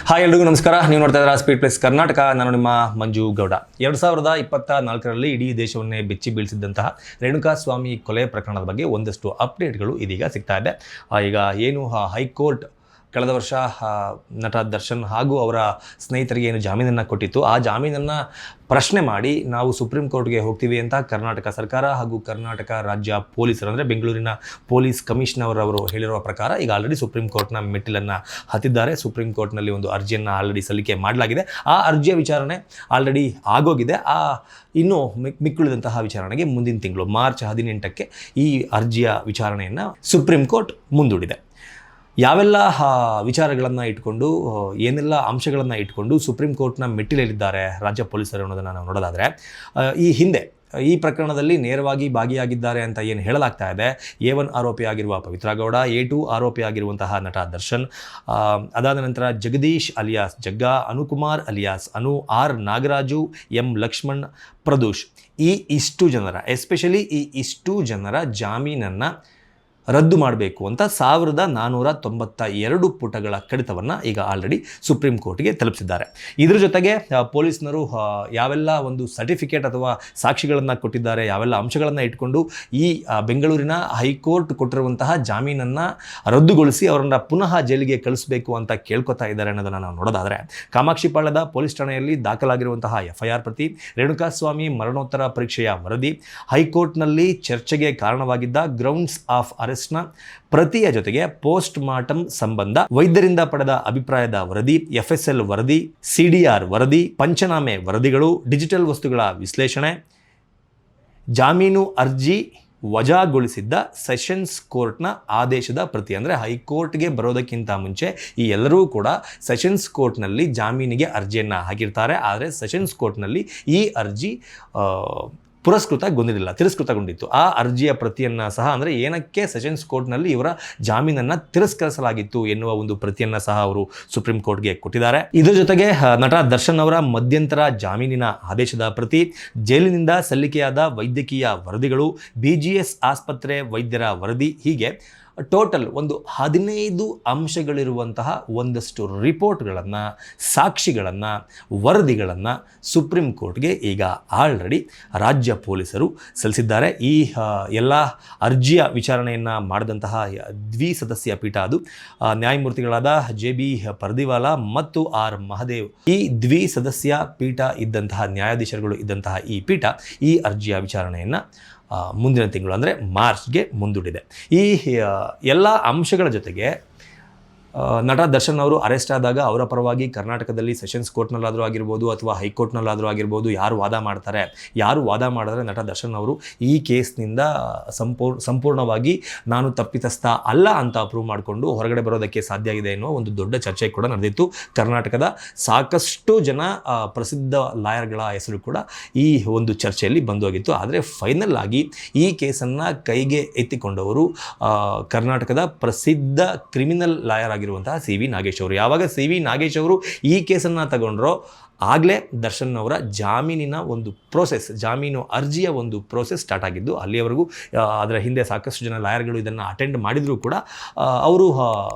Hi ಎಲ್ರಿಗೂ ನಮಸ್ಕಾರ. ನೀವು ನೋಡ್ತಾ ಇದ್ದೀರಾ ಸ್ಪೀಡ್ ಪ್ಲಸ್ ಕರ್ನಾಟಕ. ನಾನು ನಿಮ್ಮ ಮಂಜು ಗೌಡ. 2024ರಲ್ಲಿ ಇಡೀ ದೇಶವನ್ನೇ ಬೆಚ್ಚಿ ಬೀಳಿಸಿದ್ದಂತಹ ರೇಣುಕಾಸ್ವಾಮಿ ಕೊಲೆ ಪ್ರಕರಣದ ಬಗ್ಗೆ ಒಂದಷ್ಟು ಅಪ್ಡೇಟ್ಗಳು ಇದೀಗ ಸಿಗ್ತಾ ಇದೆ. ಈಗ ಏನು ಹೈಕೋರ್ಟ್ ಕಳೆದ ವರ್ಷ ನಟ ದರ್ಶನ್ ಹಾಗೂ ಅವರ ಸ್ನೇಹಿತರಿಗೆ ಏನು ಜಾಮೀನನ್ನು ಕೊಟ್ಟಿತ್ತು, ಆ ಜಾಮೀನನ್ನು ಪ್ರಶ್ನೆ ಮಾಡಿ ನಾವು ಸುಪ್ರೀಂ ಕೋರ್ಟ್ಗೆ ಹೋಗ್ತೀವಿ ಅಂತ ಕರ್ನಾಟಕ ಸರ್ಕಾರ ಹಾಗೂ ಕರ್ನಾಟಕ ರಾಜ್ಯ ಪೊಲೀಸರು ಅಂದರೆ ಬೆಂಗಳೂರಿನ ಪೊಲೀಸ್ ಕಮಿಷನರ್ ಅವರು ಹೇಳಿರುವ ಪ್ರಕಾರ ಈಗ ಆಲ್ರೆಡಿ ಸುಪ್ರೀಂ ಕೋರ್ಟ್ನ ಮೆಟ್ಟಿಲನ್ನು ಹತ್ತಿದ್ದಾರೆ. ಸುಪ್ರೀಂ ಕೋರ್ಟ್ನಲ್ಲಿ ಒಂದು ಅರ್ಜಿಯನ್ನು ಆಲ್ರೆಡಿ ಸಲ್ಲಿಕೆ ಮಾಡಲಾಗಿದೆ. ಆ ಅರ್ಜಿಯ ವಿಚಾರಣೆ ಆಲ್ರೆಡಿ ಆಗೋಗಿದೆ. ಇನ್ನೂ ಮಿಕ್ಕುಳಿದಂತಹ ವಿಚಾರಣೆಗೆ ಮುಂದಿನ ತಿಂಗಳು ಮಾರ್ಚ್ 18ಕ್ಕೆ ಈ ಅರ್ಜಿಯ ವಿಚಾರಣೆಯನ್ನು ಸುಪ್ರೀಂ ಕೋರ್ಟ್ ಮುಂದೂಡಿದೆ. ಯಾವೆಲ್ಲ ವಿಚಾರಗಳನ್ನು ಇಟ್ಕೊಂಡು, ಏನೆಲ್ಲ ಅಂಶಗಳನ್ನು ಇಟ್ಕೊಂಡು ಸುಪ್ರೀಂ ಕೋರ್ಟ್ನ ಮೆಟ್ಟಿಲೇರಿದ್ದಾರೆ ರಾಜ್ಯ ಪೊಲೀಸರು ಅನ್ನೋದನ್ನು ನಾವು ನೋಡೋದಾದರೆ, ಈ ಹಿಂದೆ ಈ ಪ್ರಕರಣದಲ್ಲಿ ನೇರವಾಗಿ ಭಾಗಿಯಾಗಿದ್ದಾರೆ ಅಂತ ಏನು ಹೇಳಲಾಗ್ತಾ ಇದೆ, A1 ಆರೋಪಿಯಾಗಿರುವ ಪವಿತ್ರ ಗೌಡ, A2 ಆರೋಪಿಯಾಗಿರುವಂತಹ ನಟ ದರ್ಶನ್, ಅದಾದ ನಂತರ ಜಗದೀಶ್ ಅಲಿಯಾಸ್ ಜಗ್ಗಾ, ಅನುಕುಮಾರ್ ಅಲಿಯಾಸ್ ಅನು, R ನಾಗರಾಜು, M ಲಕ್ಷ್ಮಣ್, ಪ್ರದೋಷ್, ಇಷ್ಟು ಜನರ ಎಸ್ಪೆಷಲಿ ಇಷ್ಟು ಜನರ ಜಾಮೀನನ್ನು ರದ್ದು ಮಾಡಬೇಕು ಅಂತ 1492 ಪುಟಗಳ ಕಡಿತವನ್ನು ಈಗ ಆಲ್ರೆಡಿ ಸುಪ್ರೀಂ ಕೋರ್ಟ್ಗೆ ತಲುಪಿಸಿದ್ದಾರೆ. ಇದರ ಜೊತೆಗೆ ಪೊಲೀಸ್ನರು ಯಾವೆಲ್ಲ ಒಂದು ಸರ್ಟಿಫಿಕೇಟ್ ಅಥವಾ ಸಾಕ್ಷಿಗಳನ್ನು ಕೊಟ್ಟಿದ್ದಾರೆ, ಯಾವೆಲ್ಲ ಅಂಶಗಳನ್ನು ಇಟ್ಕೊಂಡು ಈ ಬೆಂಗಳೂರಿನ ಹೈಕೋರ್ಟ್ ಕೊಟ್ಟಿರುವಂತಹ ಜಾಮೀನನ್ನು ರದ್ದುಗೊಳಿಸಿ ಅವರನ್ನು ಪುನಃ ಜೈಲಿಗೆ ಕಳಿಸಬೇಕು ಅಂತ ಕೇಳ್ಕೊತಾ ಇದ್ದಾರೆ ಅನ್ನೋದನ್ನು ನಾವು ನೋಡೋದಾದರೆ, ಕಾಮಾಕ್ಷಿಪಾಳ್ಯದ ಪೊಲೀಸ್ ಠಾಣೆಯಲ್ಲಿ ದಾಖಲಾಗಿರುವಂತಹ FIR ಪ್ರತಿ, ರೇಣುಕಾಸ್ವಾಮಿ ಮರಣೋತ್ತರ ಪರೀಕ್ಷೆಯ ವರದಿ, ಹೈಕೋರ್ಟ್ನಲ್ಲಿ ಚರ್ಚೆಗೆ ಕಾರಣವಾಗಿದ್ದ ಗ್ರೌಂಡ್ಸ್ ಆಫ್ ಅರೆಸ್ಟ್ನ ಪ್ರತಿಯ ಜೊತೆಗೆ ಪೋಸ್ಟ್ ಮಾರ್ಟಮ್ ಸಂಬಂಧ ವೈದ್ಯರಿಂದ ಪಡೆದ ಅಭಿಪ್ರಾಯದ ವರದಿ, FSL ವರದಿ, CDR ವರದಿ, ಪಂಚನಾಮೆ ವರದಿಗಳು, ಡಿಜಿಟಲ್ ವಸ್ತುಗಳ ವಿಶ್ಲೇಷಣೆ, ಜಾಮೀನು ಅರ್ಜಿ ವಜಾಗೊಳಿಸಿದ್ದ ಸೆಷನ್ಸ್ ಕೋರ್ಟ್ನ ಆದೇಶದ ಪ್ರತಿ. ಅಂದರೆ ಹೈಕೋರ್ಟ್ಗೆ ಬರೋದಕ್ಕಿಂತ ಮುಂಚೆ ಈ ಎಲ್ಲರೂ ಕೂಡ ಸೆಷನ್ಸ್ ಕೋರ್ಟ್ನಲ್ಲಿ ಜಾಮೀನಿಗೆ ಅರ್ಜಿಯನ್ನು ಹಾಕಿರ್ತಾರೆ. ಆದರೆ ಸೆಷನ್ಸ್ ಕೋರ್ಟ್ನಲ್ಲಿ ಈ ಅರ್ಜಿ ತಿರಸ್ಕೃತಗೊಂಡಿತ್ತು. ಆ ಅರ್ಜಿಯ ಪ್ರತಿಯನ್ನು ಸಹ, ಅಂದರೆ ಏನಕ್ಕೆ ಸೆಷನ್ಸ್ ಕೋರ್ಟ್ನಲ್ಲಿ ಇವರ ಜಾಮೀನನ್ನು ತಿರಸ್ಕರಿಸಲಾಗಿತ್ತು ಎನ್ನುವ ಒಂದು ಪ್ರತಿಯನ್ನು ಸಹ ಅವರು ಸುಪ್ರೀಂ ಕೋರ್ಟ್ಗೆ ಕೊಟ್ಟಿದ್ದಾರೆ. ಇದರ ಜೊತೆಗೆ ನಟ ದರ್ಶನ್ ಅವರ ಮಧ್ಯಂತರ ಜಾಮೀನಿನ ಆದೇಶದ ಪ್ರತಿ, ಜೈಲಿನಿಂದ ಸಲ್ಲಿಕೆಯಾದ ವೈದ್ಯಕೀಯ ವರದಿಗಳು, BGS ಆಸ್ಪತ್ರೆ ವೈದ್ಯರ ವರದಿ, ಹೀಗೆ ಟೋಟಲ್ ಒಂದು 15 ಅಂಶಗಳಿರುವಂತಹ ಒಂದಷ್ಟು ರಿಪೋರ್ಟ್ಗಳನ್ನು, ಸಾಕ್ಷಿಗಳನ್ನು, ವರದಿಗಳನ್ನು ಸುಪ್ರೀಂ ಕೋರ್ಟ್ಗೆ ಈಗ ಆಲ್ರೆಡಿ ರಾಜ್ಯ ಪೊಲೀಸರು ಸಲ್ಲಿಸಿದ್ದಾರೆ. ಈ ಎಲ್ಲ ಅರ್ಜಿಯ ವಿಚಾರಣೆಯನ್ನು ಮಾಡಿದಂತಹ ದ್ವಿಸದಸ್ಯ ಪೀಠ, ಅದು ನ್ಯಾಯಮೂರ್ತಿಗಳಾದ JB ಪರ್ದಿವಾಲಾ ಮತ್ತು R ಮಹದೇವ್, ಈ ದ್ವಿಸದಸ್ಯ ಪೀಠ ಇದ್ದಂತಹ ನ್ಯಾಯಾಧೀಶರುಗಳು ಇದ್ದಂತಹ ಈ ಪೀಠ ಈ ಅರ್ಜಿಯ ವಿಚಾರಣೆಯನ್ನು ಮುಂದಿನ ತಿಂಗಳು ಅಂದರೆ ಮಾರ್ಚ್ಗೆ ಮುಂದೂಡಿದೆ. ಈ ಎಲ್ಲ ಅಂಶಗಳ ಜೊತೆಗೆ ನಟ ದರ್ಶನ್ ಅವರು ಅರೆಸ್ಟ್ ಆದಾಗ ಅವರ ಪರವಾಗಿ ಕರ್ನಾಟಕದಲ್ಲಿ ಸೆಷನ್ಸ್ ಕೋರ್ಟ್ನಲ್ಲಾದರೂ ಆಗಿರ್ಬೋದು ಅಥವಾ ಹೈಕೋರ್ಟ್ನಲ್ಲಾದರೂ ಆಗಿರ್ಬೋದು ಯಾರು ವಾದ ಮಾಡಿದ್ರೆ ನಟ ದರ್ಶನ್ ಅವರು ಈ ಕೇಸ್ನಿಂದ ಸಂಪೂರ್ಣವಾಗಿ ನಾನು ತಪ್ಪಿತಸ್ಥ ಅಲ್ಲ ಅಂತ ಪ್ರೂವ್ ಮಾಡಿಕೊಂಡು ಹೊರಗಡೆ ಬರೋದಕ್ಕೆ ಸಾಧ್ಯ ಇದೆ ಎನ್ನುವ ಒಂದು ದೊಡ್ಡ ಚರ್ಚೆ ಕೂಡ ನಡೆದಿತ್ತು. ಕರ್ನಾಟಕದ ಸಾಕಷ್ಟು ಜನ ಪ್ರಸಿದ್ಧ ಲಾಯರ್ಗಳ ಹೆಸರು ಕೂಡ ಈ ಒಂದು ಚರ್ಚೆಯಲ್ಲಿ ಬಂದೋಗಿತ್ತು. ಆದರೆ ಫೈನಲ್ ಆಗಿ ಈ ಕೇಸನ್ನು ಕೈಗೆ ಎತ್ತಿಕೊಂಡವರು ಕರ್ನಾಟಕದ ಪ್ರಸಿದ್ಧ ಕ್ರಿಮಿನಲ್ ಲಾಯರ್ ಆಗಿರುವಂತಹ CV ನಾಗೇಶ್ ಅವರು. ಯಾವಾಗ CV ನಾಗೇಶ್ ಅವರು ಈ ಕೇಸನ್ನು ತಗೊಂಡ್ರೋ ಆಗಲೇ ದರ್ಶನ್ ಅವರ ಜಾಮೀನಿನ ಒಂದು ಜಾಮೀನು ಅರ್ಜಿಯ ಒಂದು ಪ್ರೋಸೆಸ್ ಸ್ಟಾರ್ಟ್ ಆಗಿದ್ದು. ಅಲ್ಲಿಯವರೆಗೂ ಅದರ ಹಿಂದೆ ಸಾಕಷ್ಟು ಜನ ಲಾಯರ್ಗಳು ಇದನ್ನು ಅಟೆಂಡ್ ಮಾಡಿದರೂ ಕೂಡ ಅವರು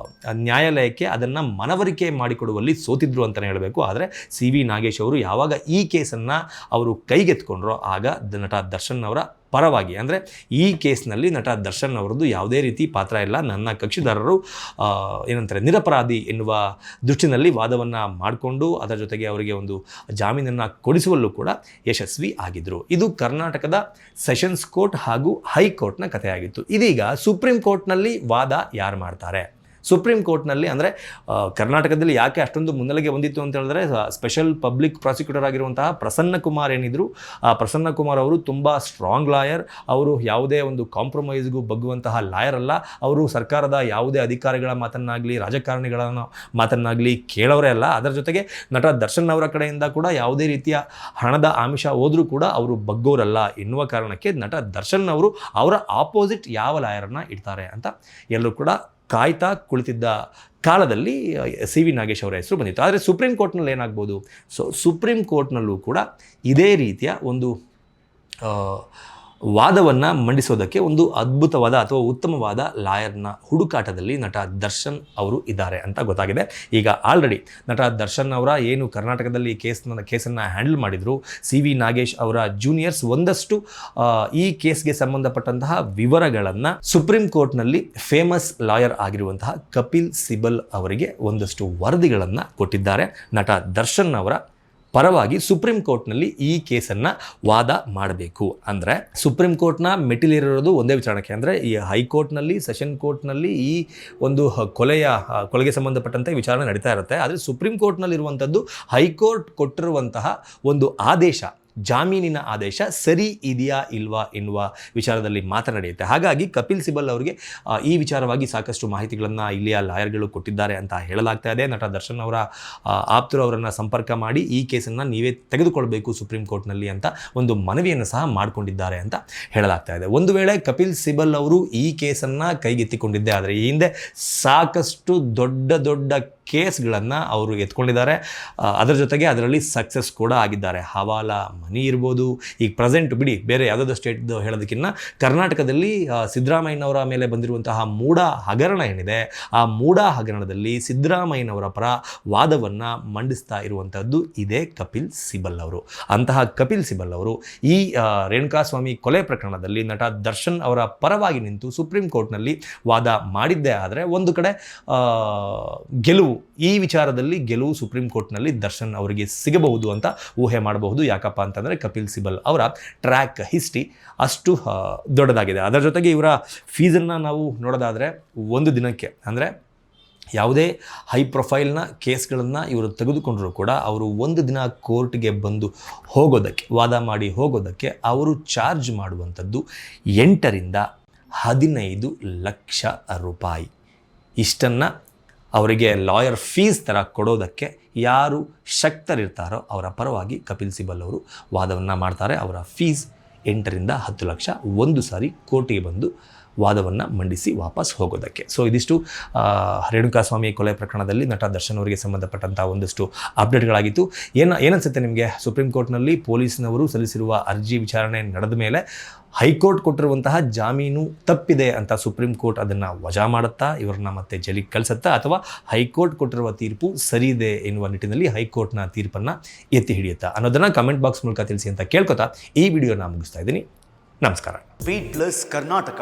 ನ್ಯಾಯಾಲಯಕ್ಕೆ ಅದನ್ನು ಮನವರಿಕೆ ಮಾಡಿಕೊಡುವಲ್ಲಿ ಸೋತಿದ್ರು ಅಂತಲೇ ಹೇಳಬೇಕು. ಆದರೆ CV ನಾಗೇಶ್ ಅವರು ಯಾವಾಗ ಈ ಕೇಸನ್ನು ಅವರು ಕೈಗೆತ್ಕೊಂಡ್ರೋ ಆಗ ನಟ ದರ್ಶನ್ ಅವರ ಪರವಾಗಿ, ಅಂದರೆ ಈ ಕೇಸ್ನಲ್ಲಿ ನಟ ದರ್ಶನ್ ಅವರದ್ದು ಯಾವುದೇ ರೀತಿ ಪಾತ್ರ ಇಲ್ಲ, ನನ್ನ ಕಕ್ಷಿದಾರರು ನಿರಪರಾಧಿ ಎನ್ನುವ ದೃಷ್ಟಿನಲ್ಲಿ ವಾದವನ್ನು ಮಾಡಿಕೊಂಡು ಅದರ ಜೊತೆಗೆ ಅವರಿಗೆ ಒಂದು ಜಾಮೀನನ್ನು ಕೊಡಿಸುವಲ್ಲೂ ಕೂಡ ಯಶಸ್ವಿ ಆಗಿದ್ದರು. ಇದು ಕರ್ನಾಟಕದ ಸೆಷನ್ಸ್ ಕೋರ್ಟ್ ಹಾಗೂ ಹೈಕೋರ್ಟ್ನ ಕಥೆಯಾಗಿತ್ತು. ಇದೀಗ ಸುಪ್ರೀಂ ಕೋರ್ಟ್ನಲ್ಲಿ ವಾದ ಯಾರು ಮಾಡ್ತಾರೆ? ಸುಪ್ರೀಂ ಕೋರ್ಟ್ನಲ್ಲಿ ಅಂದರೆ ಕರ್ನಾಟಕದಲ್ಲಿ ಯಾಕೆ ಅಷ್ಟೊಂದು ಮುನ್ನೆಲೆಗೆ ಬಂದಿತ್ತು ಅಂತ ಹೇಳಿದ್ರೆ, ಸ್ಪೆಷಲ್ ಪಬ್ಲಿಕ್ ಪ್ರಾಸಿಕ್ಯೂಟರ್ ಆಗಿರುವಂತಹ ಪ್ರಸನ್ನ ಕುಮಾರ್ ಏನಿದ್ರು, ಆ ಪ್ರಸನ್ನ ಕುಮಾರ್ ಅವರು ತುಂಬ ಸ್ಟ್ರಾಂಗ್ ಲಾಯರ್. ಅವರು ಯಾವುದೇ ಒಂದು ಕಾಂಪ್ರಮೈಸ್ಗೂ ಬಗ್ಗುವಂತಹ ಲಾಯರ್ ಅಲ್ಲ. ಅವರು ಸರ್ಕಾರದ ಯಾವುದೇ ಅಧಿಕಾರಿಗಳ ಮಾತನ್ನಾಗಲಿ ರಾಜಕಾರಣಿಗಳ ಮಾತನ್ನಾಗಲಿ ಕೇಳೋರೇ ಅಲ್ಲ. ಅದರ ಜೊತೆಗೆ ನಟ ದರ್ಶನ್ ಅವರ ಕಡೆಯಿಂದ ಕೂಡ ಯಾವುದೇ ರೀತಿಯ ಹಣದ ಆಮಿಷ ಹೋದರೂ ಕೂಡ ಅವರು ಬಗ್ಗೋರಲ್ಲ ಎನ್ನುವ ಕಾರಣಕ್ಕೆ ನಟ ದರ್ಶನ್ ಅವರು ಅವರ ಆಪೋಸಿಟ್ ಯಾವ ಲಾಯರನ್ನು ಇಡ್ತಾರೆ ಅಂತ ಎಲ್ಲರೂ ಕೂಡ ಕಾಯ್ತಾ ಕುಳಿತಿದ್ದ ಕಾಲದಲ್ಲಿ CV ನಾಗೇಶ್ ಅವರ ಹೆಸರು ಬಂದಿತ್ತು. ಆದರೆ ಸುಪ್ರೀಂ ಕೋರ್ಟ್ನಲ್ಲಿ ಏನಾಗ್ಬೋದು? ಸುಪ್ರೀಂ ಕೋರ್ಟ್ನಲ್ಲೂ ಕೂಡ ಇದೇ ರೀತಿಯ ಒಂದು ವಾದವನ್ನು ಮಂಡಿಸೋದಕ್ಕೆ ಒಂದು ಅದ್ಭುತವಾದ ಅಥವಾ ಉತ್ತಮವಾದ ಲಾಯರ್ನ ಹುಡುಕಾಟದಲ್ಲಿ ನಟ ದರ್ಶನ್ ಅವರು ಇದ್ದಾರೆ ಅಂತ ಗೊತ್ತಾಗಿದೆ. ಈಗ ಆಲ್ರೆಡಿ ನಟ ದರ್ಶನ್ ಅವರ ಏನು ಕರ್ನಾಟಕದಲ್ಲಿ ಕೇಸನ್ನು ಹ್ಯಾಂಡಲ್ ಮಾಡಿದರು CV ನಾಗೇಶ್ ಅವರ ಜೂನಿಯರ್ಸ್ ಒಂದಷ್ಟು ಈ ಕೇಸ್ಗೆ ಸಂಬಂಧಪಟ್ಟಂತಹ ವಿವರಗಳನ್ನು ಸುಪ್ರೀಂ ಕೋರ್ಟ್ನಲ್ಲಿ ಫೇಮಸ್ ಲಾಯರ್ ಆಗಿರುವಂತಹ ಕಪಿಲ್ ಸಿಬಲ್ ಅವರಿಗೆ ಒಂದಷ್ಟು ವರದಿಗಳನ್ನು ಕೊಟ್ಟಿದ್ದಾರೆ. ನಟ ದರ್ಶನ್ ಅವರ ಪರವಾಗಿ ಸುಪ್ರೀಂ ಕೋರ್ಟ್ನಲ್ಲಿ ಈ ಕೇಸನ್ನು ವಾದ ಮಾಡಬೇಕು. ಅಂದರೆ ಸುಪ್ರೀಂ ಕೋರ್ಟ್ನ ಮೆಟ್ಟಿಲಿರೋದು ಒಂದೇ ವಿಚಾರಣಕ್ಕೆ, ಅಂದರೆ ಈ ಹೈಕೋರ್ಟ್ನಲ್ಲಿ ಸೆಷನ್ ಕೋರ್ಟ್ನಲ್ಲಿ ಈ ಒಂದು ಕೊಲೆಗೆ ಸಂಬಂಧಪಟ್ಟಂತೆ ವಿಚಾರಣೆ ನಡೀತಾ ಇರುತ್ತೆ. ಆದರೆ ಸುಪ್ರೀಂ ಕೋರ್ಟ್ನಲ್ಲಿರುವಂಥದ್ದು ಹೈಕೋರ್ಟ್ ಕೊಟ್ಟಿರುವಂತಹ ಒಂದು ಆದೇಶ, ಜಾಮೀನಿನ ಆದೇಶ ಸರಿ ಇದೆಯಾ ಇಲ್ವಾ ಎನ್ನುವ ವಿಚಾರದಲ್ಲಿ ಮಾತನಾಡಿಯುತ್ತೆ. ಹಾಗಾಗಿ ಕಪಿಲ್ ಸಿಬಲ್ ಅವರಿಗೆ ಈ ವಿಚಾರವಾಗಿ ಸಾಕಷ್ಟು ಮಾಹಿತಿಗಳನ್ನು ಇಲ್ಲಿಯ ಲಾಯರ್ಗಳು ಕೊಟ್ಟಿದ್ದಾರೆ ಅಂತ ಹೇಳಲಾಗ್ತಾ ಇದೆ. ನಟ ದರ್ಶನ್ ಅವರ ಆಪ್ತರು ಅವರನ್ನು ಸಂಪರ್ಕ ಮಾಡಿ ಈ ಕೇಸನ್ನು ನೀವೇ ತೆಗೆದುಕೊಳ್ಬೇಕು ಸುಪ್ರೀಂ ಕೋರ್ಟ್ನಲ್ಲಿ ಅಂತ ಒಂದು ಮನವಿಯನ್ನು ಸಹ ಮಾಡಿಕೊಂಡಿದ್ದಾರೆ ಅಂತ ಹೇಳಲಾಗ್ತಾ ಇದೆ. ಒಂದು ವೇಳೆ ಕಪಿಲ್ ಸಿಬಲ್ ಅವರು ಈ ಕೇಸನ್ನು ಕೈಗೆತ್ತಿಕೊಂಡಿದ್ದೇ ಆದರೆ ಈ ಹಿಂದೆ ಸಾಕಷ್ಟು ದೊಡ್ಡ ಕೇಸ್ಗಳನ್ನು ಅವರು ಎತ್ಕೊಂಡಿದ್ದಾರೆ. ಅದರ ಜೊತೆಗೆ ಅದರಲ್ಲಿ ಸಕ್ಸಸ್ ಕೂಡ ಆಗಿದ್ದಾರೆ. ಹವಾಲಾ ಮನಿ ಇರ್ಬೋದು, ಈಗ ಪ್ರೆಸೆಂಟ್ ಬಿಡಿ ಬೇರೆ ಯಾವುದಾದ್ರು ಸ್ಟೇಟ್ದು ಹೇಳೋದಕ್ಕಿಂತ ಕರ್ನಾಟಕದಲ್ಲಿ ಸಿದ್ದರಾಮಯ್ಯನವರ ಮೇಲೆ ಬಂದಿರುವಂತಹ ಮೂಢ ಹಗರಣ ಏನಿದೆ, ಆ ಮೂಢ ಹಗರಣದಲ್ಲಿ ಸಿದ್ದರಾಮಯ್ಯನವರ ಪರ ವಾದವನ್ನು ಮಂಡಿಸ್ತಾ ಇರುವಂಥದ್ದು ಇದೇ ಕಪಿಲ್ ಸಿಬಲ್ ಅವರು. ಅಂತಹ ಕಪಿಲ್ ಸಿಬಲ್ ಅವರು ಈ ರೇಣುಕಾಸ್ವಾಮಿ ಕೊಲೆ ಪ್ರಕರಣದಲ್ಲಿ ನಟ ದರ್ಶನ್ ಅವರ ಪರವಾಗಿ ನಿಂತು ಸುಪ್ರೀಂ ಕೋರ್ಟ್ನಲ್ಲಿ ವಾದ ಮಾಡಿದ್ದೇ ಆದರೆ ಒಂದು ಕಡೆ ಗೆಲುವು, ಈ ವಿಚಾರದಲ್ಲಿ ಗೆಲುವು ಸುಪ್ರೀಂ ಕೋರ್ಟ್ನಲ್ಲಿ ದರ್ಶನ್ ಅವರಿಗೆ ಸಿಗಬಹುದು ಅಂತ ಊಹೆ ಮಾಡಬಹುದು. ಯಾಕಪ್ಪ ಅಂತಂದರೆ ಕಪಿಲ್ ಸಿಬಲ್ ಅವರ ಟ್ರ್ಯಾಕ್ ಹಿಸ್ಟ್ರಿ ಅಷ್ಟು ದೊಡ್ಡದಾಗಿದೆ. ಅದರ ಜೊತೆಗೆ ಇವರ ಫೀಸನ್ನು ನಾವು ನೋಡೋದಾದರೆ ಒಂದು ದಿನಕ್ಕೆ, ಅಂದರೆ ಯಾವುದೇ ಹೈ ಪ್ರೊಫೈಲ್ನ ಕೇಸ್ಗಳನ್ನು ಇವರು ತೆಗೆದುಕೊಂಡರೂ ಕೂಡ ಅವರು ಒಂದು ದಿನ ಕೋರ್ಟ್ಗೆ ಬಂದು ಹೋಗೋದಕ್ಕೆ, ವಾದ ಮಾಡಿ ಹೋಗೋದಕ್ಕೆ ಅವರು ಚಾರ್ಜ್ ಮಾಡುವಂಥದ್ದು 8 ರಿಂದ 15 ಲಕ್ಷ ರೂಪಾಯಿ. ಇಷ್ಟನ್ನು ಅವರಿಗೆ ಲಾಯರ್ ಫೀಸ್ ಥರ ಕೊಡೋದಕ್ಕೆ ಯಾರು ಶಕ್ತರಿರ್ತಾರೋ ಅವರ ಪರವಾಗಿ ಕಪಿಲ್ ಸಿಬಲ್ ಅವರು ವಾದವನ್ನು ಮಾಡ್ತಾರೆ. ಅವರ ಫೀಸ್ 8 ರಿಂದ 10 ಲಕ್ಷ, ಒಂದು ಸಾರಿ ಕೋರ್ಟಿಗೆ ಬಂದು ವಾದವನ್ನು ಮಂಡಿಸಿ ವಾಪಸ್ ಹೋಗೋದಕ್ಕೆ. ಸೊ ಇದಿಷ್ಟು ರೇಣುಕಾಸ್ವಾಮಿ ಕೊಲೆ ಪ್ರಕರಣದಲ್ಲಿ ನಟ ದರ್ಶನ್ ಅವರಿಗೆ ಸಂಬಂಧಪಟ್ಟಂಥ ಒಂದಷ್ಟು ಅಪ್ಡೇಟ್ಗಳಾಗಿತ್ತು. ಏನನ್ಸುತ್ತೆ ನಿಮಗೆ? ಸುಪ್ರೀಂ ಕೋರ್ಟ್ನಲ್ಲಿ ಪೊಲೀಸ್ನವರು ಸಲ್ಲಿಸಿರುವ ಅರ್ಜಿ ವಿಚಾರಣೆ ನಡೆದ ಮೇಲೆ ಹೈಕೋರ್ಟ್ ಕೊಟ್ಟಿರುವಂತಹ ಜಾಮೀನು ತಪ್ಪಿದೆ ಅಂತ ಸುಪ್ರೀಂ ಕೋರ್ಟ್ ಅದನ್ನು ವಜಾ ಮಾಡುತ್ತಾ, ಇವರನ್ನ ಮತ್ತೆ ಜೈಲಿಗೆ ಕಳಿಸುತ್ತಾ, ಅಥವಾ ಹೈಕೋರ್ಟ್ ಕೊಟ್ಟಿರುವ ತೀರ್ಪು ಸರಿ ಇದೆ ಎನ್ನುವ ನಿಟ್ಟಿನಲ್ಲಿ ಹೈಕೋರ್ಟ್ನ ತೀರ್ಪನ್ನು ಎತ್ತಿ ಹಿಡಿಯುತ್ತಾ ಅನ್ನೋದನ್ನು ಕಮೆಂಟ್ ಬಾಕ್ಸ್ ಮೂಲಕ ತಿಳಿಸಿ ಅಂತ ಕೇಳ್ಕೊತಾ ಈ ವಿಡಿಯೋನ ಮುಗಿಸ್ತಾ ಇದ್ದೀನಿ. ನಮಸ್ಕಾರ. Wait plus Karnataka.